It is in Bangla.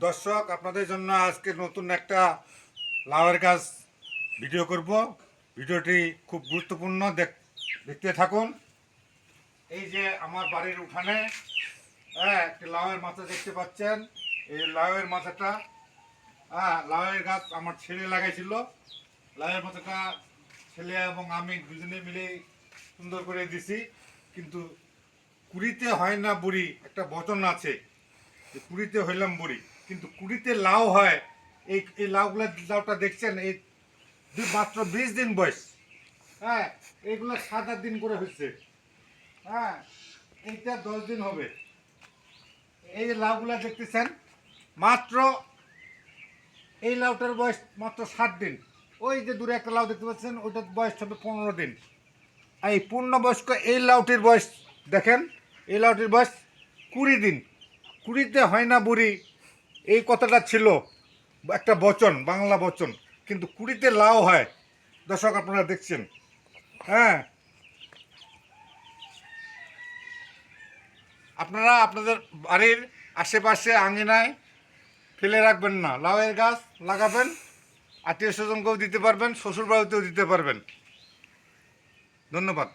দর্শক, আপনাদের জন্য আজকে নতুন একটা লাউয়ের গাছ ভিডিও করব। ভিডিওটি খুব গুরুত্বপূর্ণ, দেখতে থাকুন। এই যে আমার বাড়ির উঠানে একটি লাউয়ের মাথা দেখতে পাচ্ছেন। এই লাউয়ের মাথাটা লাউয়ের গাছ আমার ছেলে লাগাইছিল। লাউয়ের মাথাটা ছেলে এবং আমি দুজনে মিলে সুন্দর করে দিছি, কিন্তু কুড়িতে হয় না বুড়ি, একটা বচন আছে যে কুড়িতে হইলাম বুড়ি, কিন্তু কুড়িতে লাউ হয়। এই লাউটা দেখছেন, এই মাত্র 20 দিন বয়স। এইগুলো 7-8 দিন করে হচ্ছে। এইটা 10 দিন হবে। এই যে লাউগুলা দেখতেছেন, মাত্র এই লাউটার বয়স মাত্র 7 দিন। ওই যে দূরে একটা লাউ দেখতে পাচ্ছেন, ওইটার বয়স হবে 15 দিন। আর এই পূর্ণবয়স্ক এই লাউটির বয়স দেখেন, এই লাউটির বয়স 20 দিন। কুড়িতে হয় না বুড়ি, এই কথাটা ছিল একটা বচন, বাংলা বচন, কিন্তু কুড়িতে লাউ হয়। দর্শক, আপনারা দেখছেন। আপনারা আপনাদের বাড়ির আশেপাশে আঙিনায় ফেলে রাখবেন না, লাউয়ের গাছ লাগাবেন। আত্মীয় স্বজনকেও দিতে পারবেন, শ্বশুর বাড়িতেও দিতে পারবেন। ধন্যবাদ।